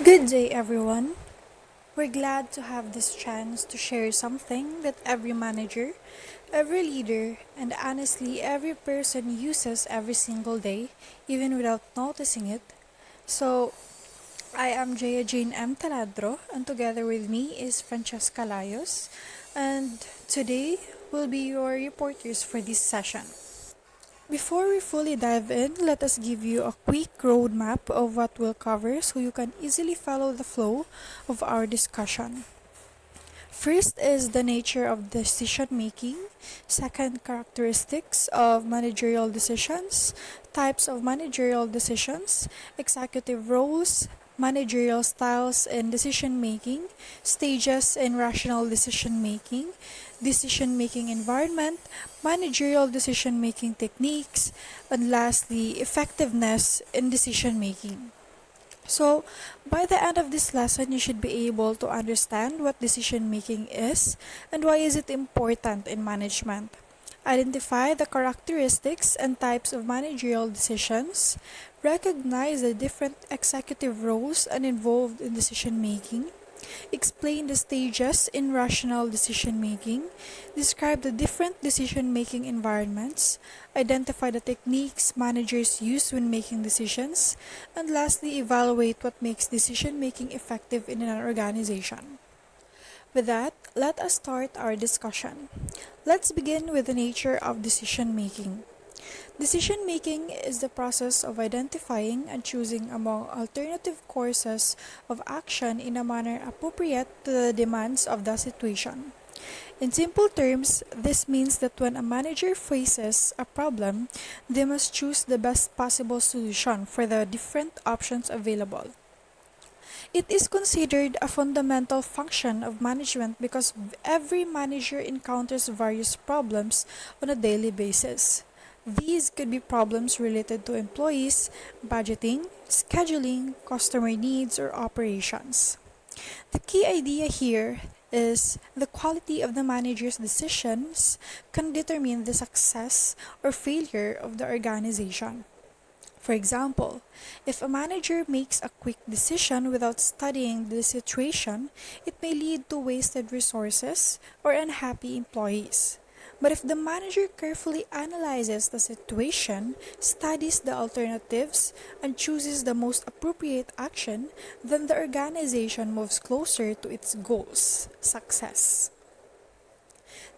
Good day, everyone. We're glad to have this chance to share something that every manager, every leader, and honestly every person uses every single day, even without noticing it. So, I am Jaya Jane M. Taladro, and together with me is Francesca Layos, and today we'll be your reporters for this session. Before we fully dive in, let us give you a quick roadmap of what we'll cover so you can easily follow the flow of our discussion. First is the nature of decision making. Second, characteristics of managerial decisions, types of managerial decisions, executive roles, managerial styles in decision making, stages in rational decision making environment, managerial decision making techniques, and lastly, effectiveness in decision making. So, by the end of this lesson, you should be able to understand what decision making is and why is it important in management. Identify the characteristics and types of managerial decisions. Recognize the different executive roles and involved in decision making. Explain the stages in rational decision making. Describe the different decision making environments. Identify the techniques managers use when making decisions. And lastly, evaluate what makes decision making effective in an organization. With that, let us start our discussion. Let's begin with the nature of decision making. Decision making is the process of identifying and choosing among alternative courses of action in a manner appropriate to the demands of the situation. In simple terms, this means that when a manager faces a problem, they must choose the best possible solution for the different options available. It is considered a fundamental function of management because every manager encounters various problems on a daily basis. These could be problems related to employees, budgeting, scheduling, customer needs, or operations. The key idea here is the quality of the manager's decisions can determine the success or failure of the organization. For example, if a manager makes a quick decision without studying the situation, it may lead to wasted resources or unhappy employees. But if the manager carefully analyzes the situation, studies the alternatives, and chooses the most appropriate action, then the organization moves closer to its goals, success.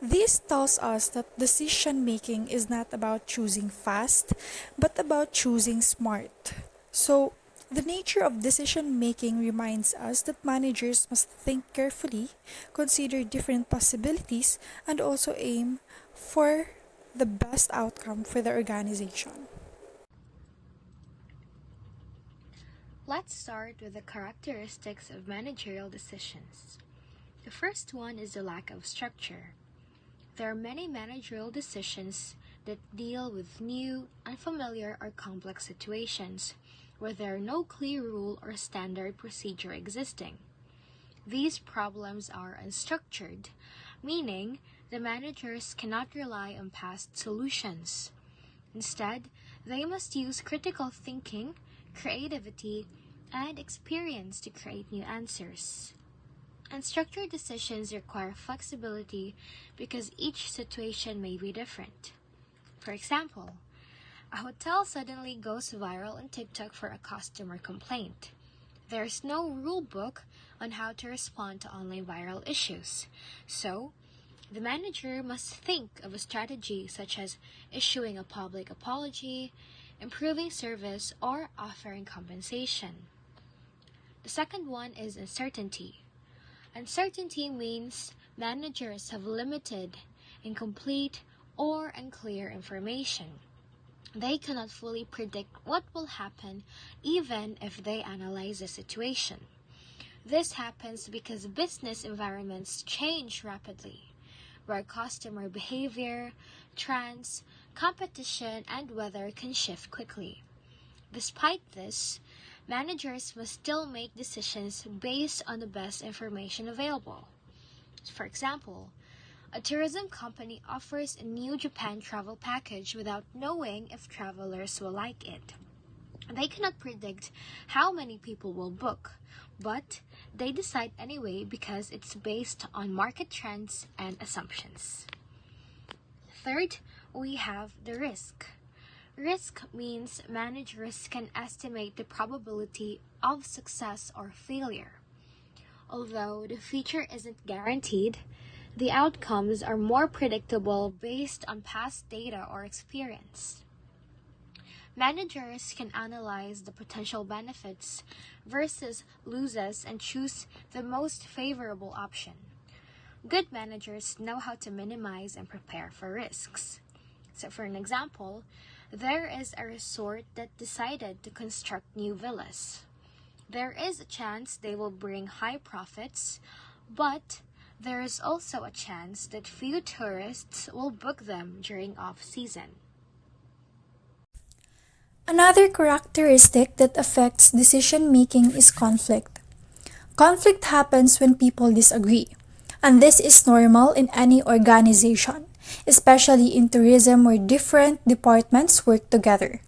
This tells us that decision making is not about choosing fast, but about choosing smart. So, the nature of decision making reminds us that managers must think carefully, consider different possibilities, and also aim for the best outcome for the organization. Let's start with the characteristics of managerial decisions. The first one is the lack of structure. There are many managerial decisions that deal with new, unfamiliar, or complex situations where there are no clear rule or standard procedure existing. These problems are unstructured, meaning the managers cannot rely on past solutions. Instead, they must use critical thinking, creativity, and experience to create new answers. Unstructured decisions require flexibility because each situation may be different. For example, a hotel suddenly goes viral on TikTok for a customer complaint. There's no rule book on how to respond to online viral issues, so the manager must think of a strategy such as issuing a public apology, improving service, or offering compensation. The second one is uncertainty. Uncertainty means managers have limited, incomplete, or unclear information. They cannot fully predict what will happen even if they analyze the situation. This happens because business environments change rapidly, where customer behavior, trends, competition, and weather can shift quickly. Despite this, managers must still make decisions based on the best information available. For example, a tourism company offers a new Japan travel package without knowing if travelers will like it. They cannot predict how many people will book, but they decide anyway because it's based on market trends and assumptions. Third, we have the risk. Risk means managers can estimate the probability of success or failure. Although the future isn't guaranteed, the outcomes are more predictable based on past data or experience. Managers can analyze the potential benefits versus losses and choose the most favorable option. Good managers know how to minimize and prepare for risks. So, for an example, there is a resort that decided to construct new villas. There is a chance they will bring high profits, but there is also a chance that few tourists will book them during off-season. Another characteristic that affects decision making is conflict. Conflict happens when people disagree, and this is normal in any organization, especially in tourism where different departments work together.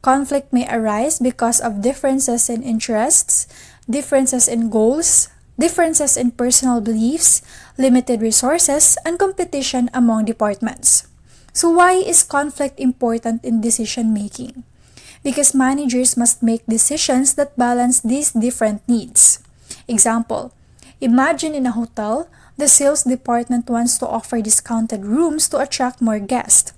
Conflict may arise because of differences in interests, differences in goals, differences in personal beliefs, limited resources, and competition among departments. So, why is conflict important in decision making? Because managers must make decisions that balance these different needs. Example, imagine in a hotel, the sales department wants to offer discounted rooms to attract more guests.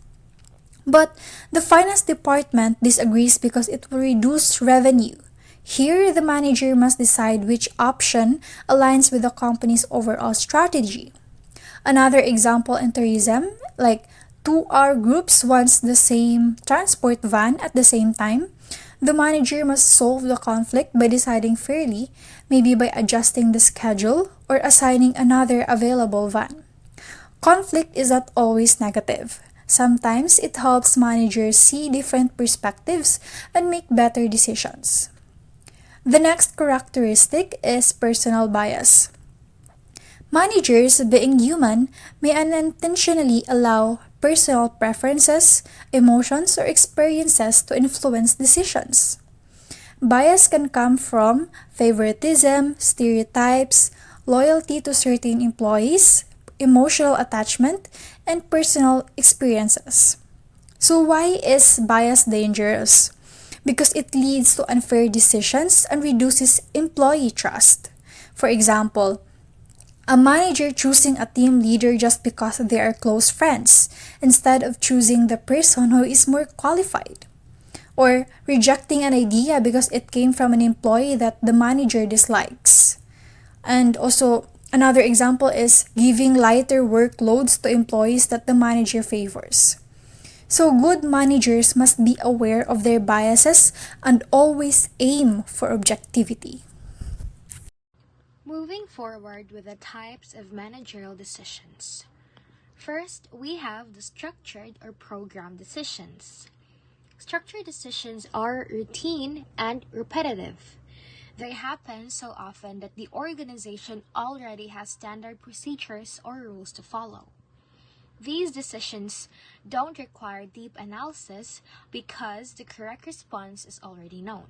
But the finance department disagrees because it will reduce revenue. Here, the manager must decide which option aligns with the company's overall strategy. Another example in tourism, like two hour groups wants the same transport van at the same time, the manager must solve the conflict by deciding fairly, maybe by adjusting the schedule or assigning another available van. Conflict is not always negative. Sometimes it helps managers see different perspectives and make better decisions. The next characteristic is personal bias. Managers, being human, may unintentionally allow personal preferences, emotions, or experiences to influence decisions. Bias can come from favoritism, stereotypes, loyalty to certain employees, emotional attachment, and personal experiences. So, why is bias dangerous? Because it leads to unfair decisions and reduces employee trust. For example, a manager choosing a team leader just because they are close friends, instead of choosing the person who is more qualified. Or rejecting an idea because it came from an employee that the manager dislikes. And also, another example is giving lighter workloads to employees that the manager favors. So, good managers must be aware of their biases and always aim for objectivity. Moving forward with the types of managerial decisions. First, we have the structured or programmed decisions. Structured decisions are routine and repetitive. They happen so often that the organization already has standard procedures or rules to follow. These decisions don't require deep analysis because the correct response is already known.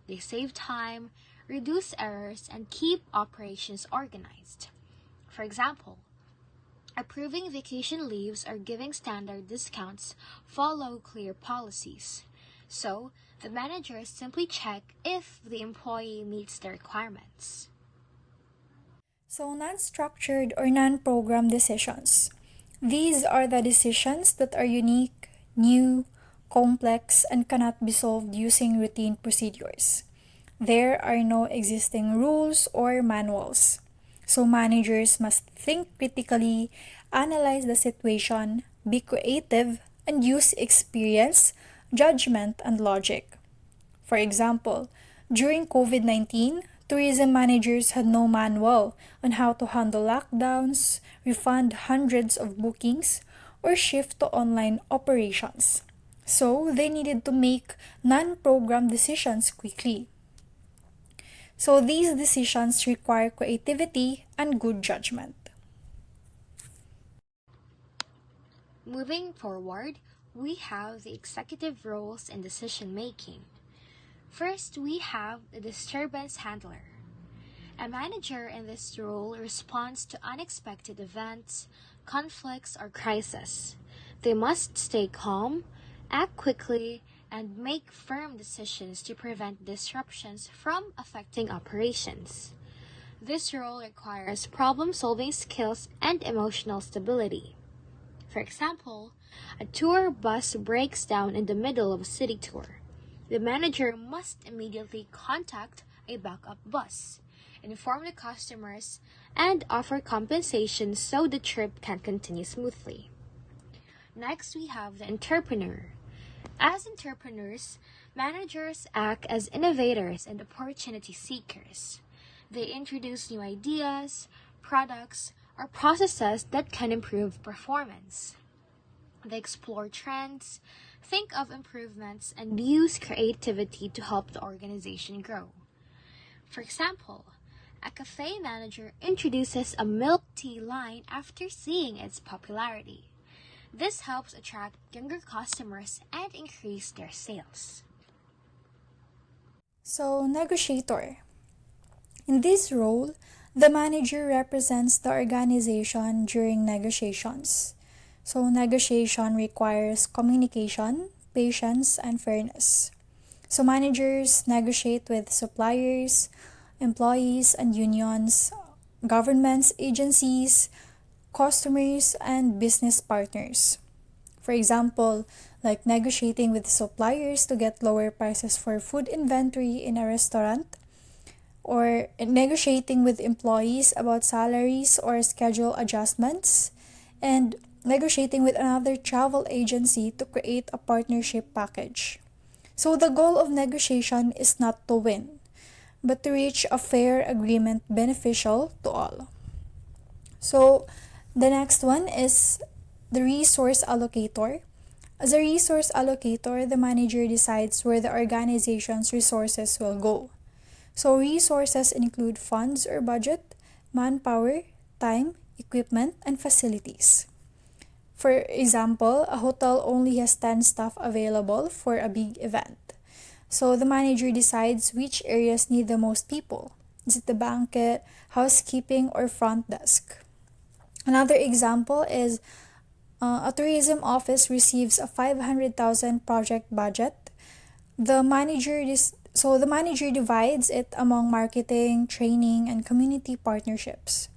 They save time, reduce errors, and keep operations organized. For example, approving vacation leaves or giving standard discounts follow clear policies. So, the managers simply check if the employee meets the requirements. So, non structured or non programmed decisions. These are the decisions that are unique, new, complex, and cannot be solved using routine procedures. There are no existing rules or manuals. So, managers must think critically, analyze the situation, be creative, and use experience, judgment, and logic. For example, during COVID 19, tourism managers had no manual on how to handle lockdowns, refund hundreds of bookings, or shift to online operations. So, they needed to make non programmed decisions quickly. So, these decisions require creativity and good judgment. Moving forward, we have the executive roles in decision making. First, we have the disturbance handler. A manager in this role responds to unexpected events, conflicts, or crises. They must stay calm, act quickly, and make firm decisions to prevent disruptions from affecting operations. This role requires problem solving skills and emotional stability. For example, a tour bus breaks down in the middle of a city tour. The manager must immediately contact a backup bus, inform the customers, and offer compensation so the trip can continue smoothly. Next, we have the entrepreneur. As entrepreneurs, managers act as innovators and opportunity seekers. They introduce new ideas, products, or processes that can improve performance. They explore trends, think of improvements, and use creativity to help the organization grow. For example, a cafe manager introduces a milk tea line after seeing its popularity. This helps attract younger customers and increase their sales. So, negotiator. In this role, the manager represents the organization during negotiations. So, negotiation requires communication, patience, and fairness. So, managers negotiate with suppliers, employees and unions, governments, agencies, customers, and business partners. For example, like negotiating with suppliers to get lower prices for food inventory in a restaurant, or negotiating with employees about salaries or schedule adjustments, and negotiating with another travel agency to create a partnership package. So the goal of negotiation is not to win, but to reach a fair agreement beneficial to all. So the next one is the resource allocator. As a resource allocator, the manager decides where the organization's resources will go. So resources include funds or budget, manpower, time, equipment, and facilities. For example, a hotel only has 10 staff available for a big event. So the manager decides which areas need the most people. Is it the banquet, housekeeping, or front desk? Another example is a tourism office receives a 500,000 project budget. The manager divides it among marketing, training, and community partnerships.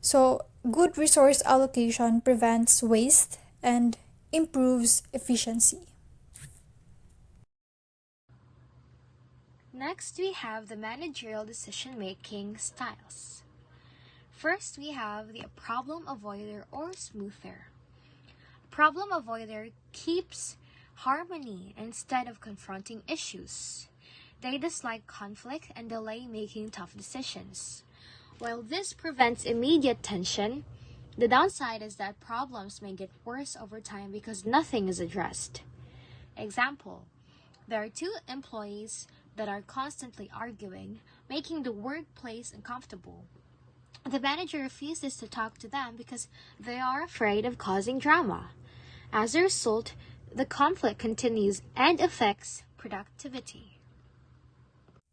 So good resource allocation prevents waste and improves efficiency. Next, we have the managerial decision-making styles. First, we have the problem avoider or smoother. Problem avoider keeps harmony instead of confronting issues. They dislike conflict and delay making tough decisions. While this prevents immediate tension, the downside is that problems may get worse over time because nothing is addressed. Example, there are two employees that are constantly arguing, making the workplace uncomfortable. The manager refuses to talk to them because they are afraid of causing drama. As a result, the conflict continues and affects productivity.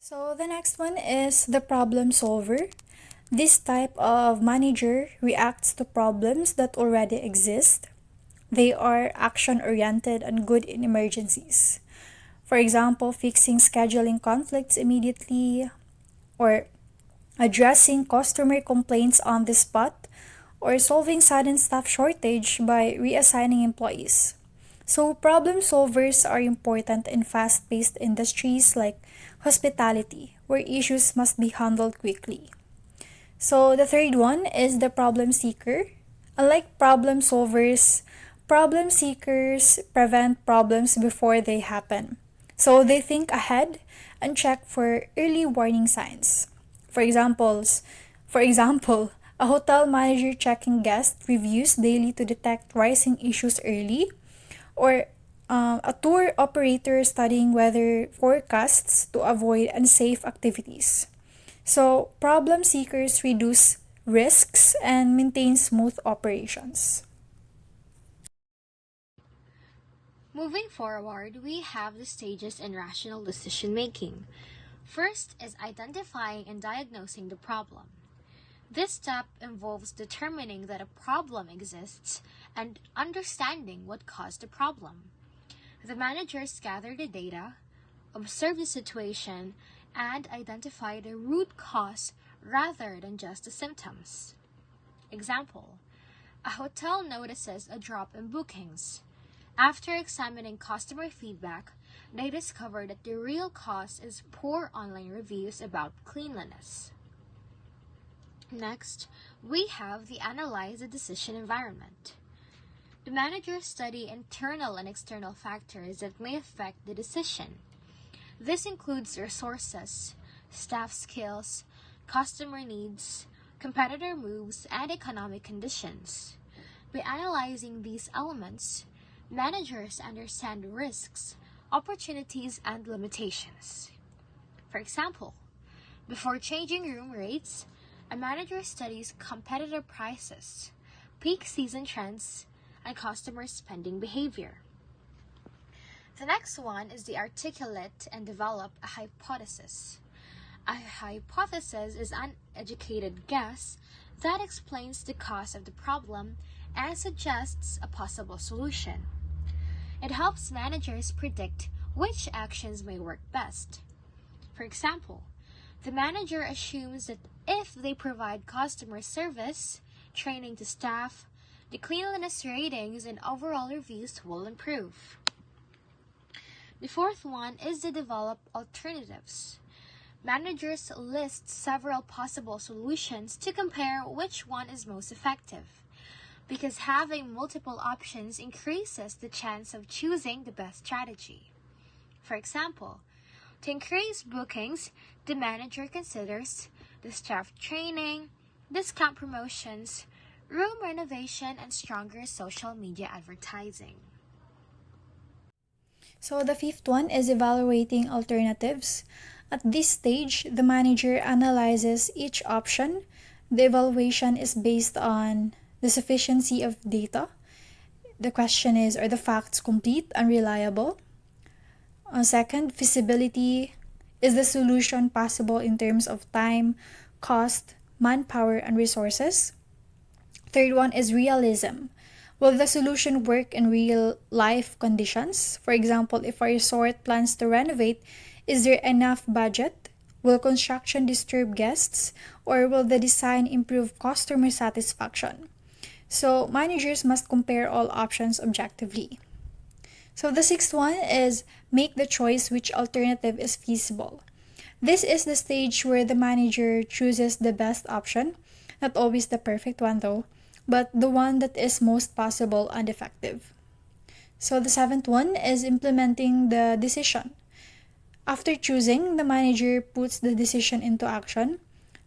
So the next one is the problem solver. This type of manager reacts to problems that already exist. They are action oriented and good in emergencies. For example, fixing scheduling conflicts immediately, or addressing customer complaints on the spot, or solving sudden staff shortage by reassigning employees. So, problem solvers are important in fast paced industries like hospitality, where issues must be handled quickly. So, the third one is the problem seeker. Unlike problem seekers prevent problems before they happen. So, they think ahead and check for early warning signs. For examples, for example, a hotel manager checking guest reviews daily to detect rising issues early, or a tour operator studying weather forecasts to avoid unsafe activities. So, problem seekers reduce risks and maintain smooth operations. Moving forward, we have the stages in rational decision making. First is identifying and diagnosing the problem. This step involves determining that a problem exists and understanding what caused the problem. The managers gather the data, observe the situation, and identify the root cause rather than just the symptoms. Example: a hotel notices a drop in bookings. After examining customer feedback, they discover that the real cause is poor online reviews about cleanliness. Next, we have the analyze the decision environment. The managers study internal and external factors that may affect the decision. This includes resources, staff skills, customer needs, competitor moves, and economic conditions. By analyzing these elements, managers understand risks, opportunities, and limitations. For example, before changing room rates, a manager studies competitor prices, peak season trends, and customer spending behavior. The next one is the articulate and develop a hypothesis. A hypothesis is an educated guess that explains the cause of the problem and suggests a possible solution. It helps managers predict which actions may work best. For example, the manager assumes that if they provide customer service, training to staff, the cleanliness ratings and overall reviews will improve. The fourth one is to develop alternatives. Managers list several possible solutions to compare which one is most effective, because having multiple options increases the chance of choosing the best strategy. For example, to increase bookings, the manager considers the staff training, discount promotions, room renovation, and stronger social media advertising. So the fifth one is evaluating alternatives. At this stage, the manager analyzes each option. The evaluation is based on the sufficiency of data. The question is, are the facts complete and reliable? Second, feasibility. Is the solution possible in terms of time, cost, manpower, and resources? Third one is realism. Will the solution work in real life conditions? For example, if a resort plans to renovate, is there enough budget? Will construction disturb guests? Or will the design improve customer satisfaction? So, managers must compare all options objectively. So, the sixth one is make the choice which alternative is feasible. This is the stage where the manager chooses the best option, not always the perfect one though, but the one that is most possible and effective. So the seventh one is implementing the decision. After choosing, the manager puts the decision into action.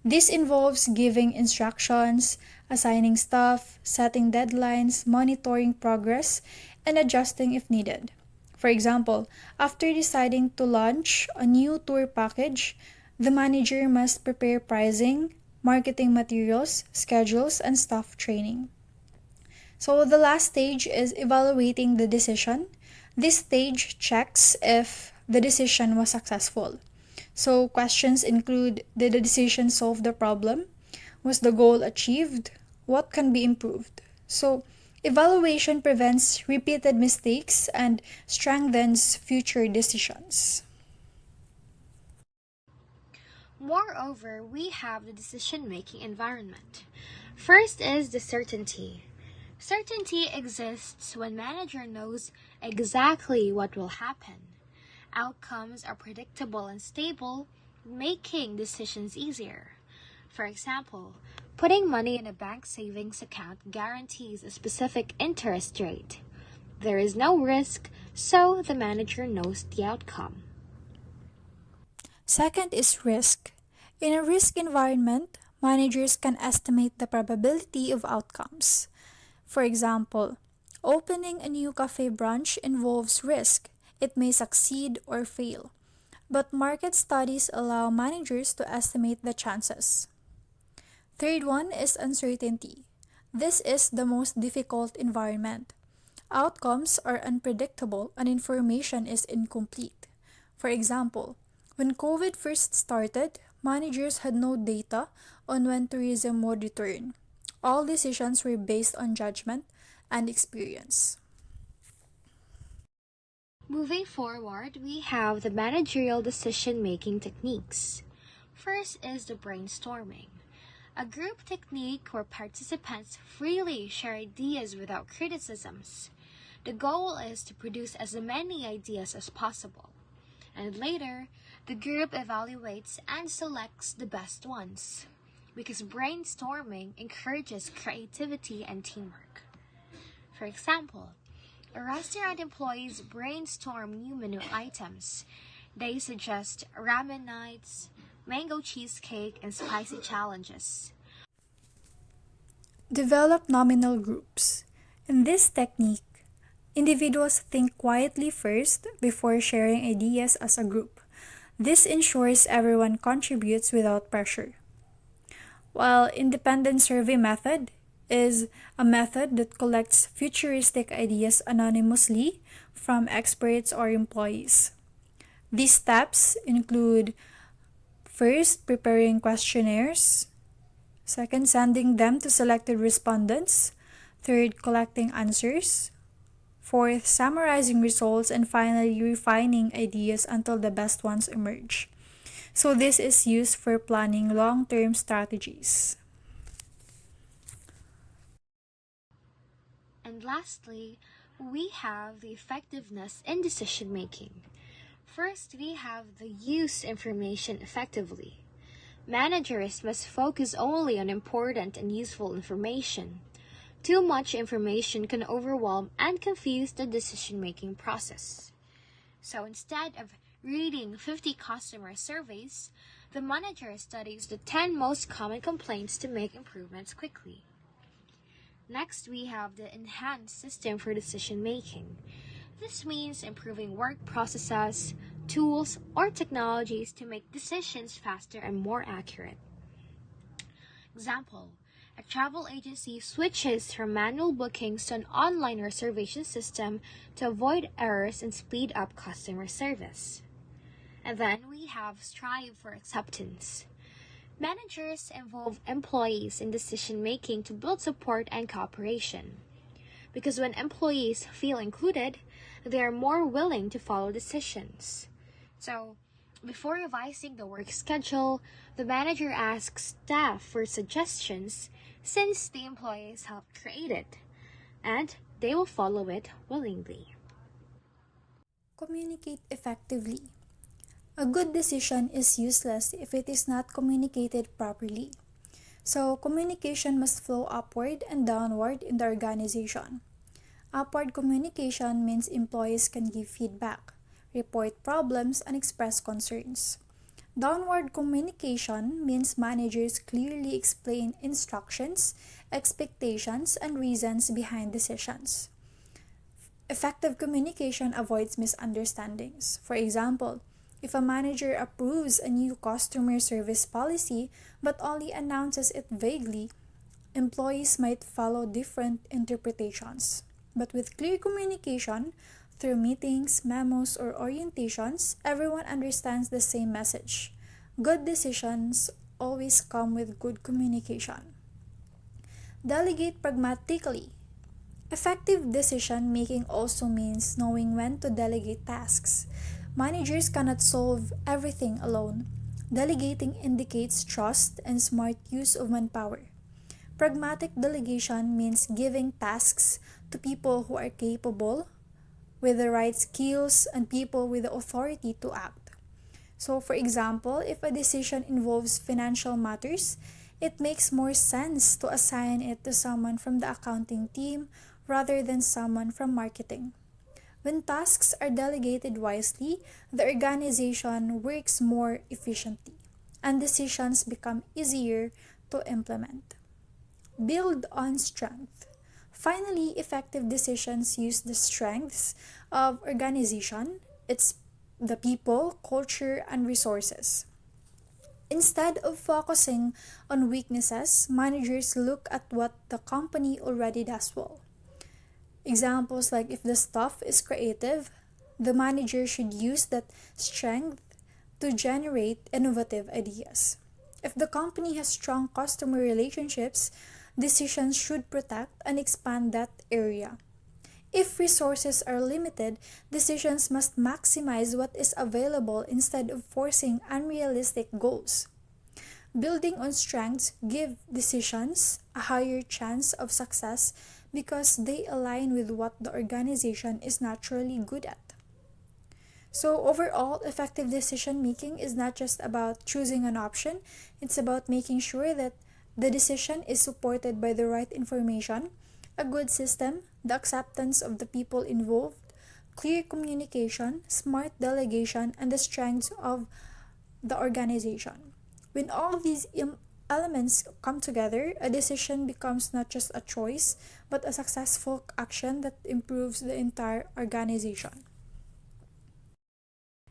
This involves giving instructions, assigning staff, setting deadlines, monitoring progress, and adjusting if needed. For example, after deciding to launch a new tour package, the manager must prepare pricing, marketing materials, schedules, and staff training. So the last stage is evaluating the decision. This stage checks if the decision was successful. So questions include, did the decision solve the problem? Was the goal achieved? What can be improved? So evaluation prevents repeated mistakes and strengthens future decisions. Moreover, we have the decision-making environment. First is the certainty. Certainty exists when manager knows exactly what will happen. Outcomes are predictable and stable, making decisions easier. For example, putting money in a bank savings account guarantees a specific interest rate. There is no risk, so the manager knows the outcome. Second is risk. In a risk environment, managers can estimate the probability of outcomes. For example, opening a new cafe branch involves risk. It may succeed or fail. But market studies allow managers to estimate the chances. Third one is uncertainty. This is the most difficult environment. Outcomes are unpredictable and information is incomplete. For example, when COVID first started, managers had no data on when tourism would return. All decisions were based on judgment and experience. Moving forward, we have the managerial decision making techniques. First is the brainstorming, a group technique where participants freely share ideas without criticisms. The goal is to produce as many ideas as possible, and later, the group evaluates and selects the best ones, because brainstorming encourages creativity and teamwork. For example, restaurant employees brainstorm new menu items. They suggest ramen nights, mango cheesecake, and spicy challenges. Develop nominal groups. In this technique, individuals think quietly first before sharing ideas as a group. This ensures everyone contributes without pressure. While independent survey method is a method that collects futuristic ideas anonymously from experts or employees. These steps include first, preparing questionnaires, second, sending them to selected respondents, third, collecting answers, fourth, summarizing results, and finally, refining ideas until the best ones emerge. So, this is used for planning long term strategies. And lastly, we have the effectiveness in decision making. First, we have the use information effectively. Managers must focus only on important and useful information. Too much information can overwhelm and confuse the decision making process. So instead of reading 50 customer surveys, the manager studies the 10 most common complaints to make improvements quickly. Next, we have the enhanced system for decision making. This means improving work processes, tools, or technologies to make decisions faster and more accurate. Example, a travel agency switches from manual bookings to an online reservation system to avoid errors and speed up customer service. And then we have strive for acceptance. Managers involve employees in decision making to build support and cooperation. Because when employees feel included, they are more willing to follow decisions. So, before revising the work schedule, the manager asks staff for suggestions since the employees helped create it, and they will follow it willingly. Communicate effectively. A good decision is useless if it is not communicated properly. So, communication must flow upward and downward in the organization. Upward communication means employees can give feedback, report problems, and express concerns. Downward communication means managers clearly explain instructions, expectations, and reasons behind decisions. Effective communication avoids misunderstandings. For example, if a manager approves a new customer service policy but only announces it vaguely, employees might follow different interpretations. But with clear communication, through meetings, memos, or orientations, everyone understands the same message. Good decisions always come with good communication. Delegate pragmatically. Effective decision making also means knowing when to delegate tasks. Managers cannot solve everything alone. Delegating indicates trust and smart use of manpower. Pragmatic delegation means giving tasks to people who are capable, with the right skills, and people with the authority to act. So, for example, if a decision involves financial matters, it makes more sense to assign it to someone from the accounting team rather than someone from marketing. When tasks are delegated wisely, the organization works more efficiently and decisions become easier to implement. Build on strength. Finally, effective decisions use the strengths of organization, its the people, culture, and resources. Instead of focusing on weaknesses, managers look at what the company already does well. Examples like if the staff is creative, the manager should use that strength to generate innovative ideas. If the company has strong customer relationships, decisions should protect and expand that area. If resources are limited, decisions must maximize what is available instead of forcing unrealistic goals. Building on strengths give decisions a higher chance of success because they align with what the organization is naturally good at. So, overall, effective decision making is not just about choosing an option, it's about making sure that the decision is supported by the right information, a good system, the acceptance of the people involved, clear communication, smart delegation, and the strengths of the organization. When all these elements come together, a decision becomes not just a choice, but a successful action that improves the entire organization.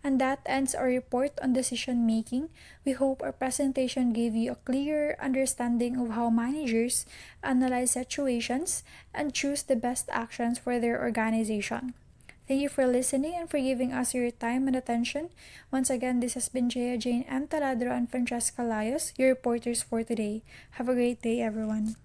And that ends our report on decision making. We hope our presentation gave you a clearer understanding of how managers analyze situations and choose the best actions for their organization. Thank you for listening and for giving us your time and attention. Once again, this has been Jaya Jane and Taladro and Francesca Layos, your reporters for today. Have a great day, everyone.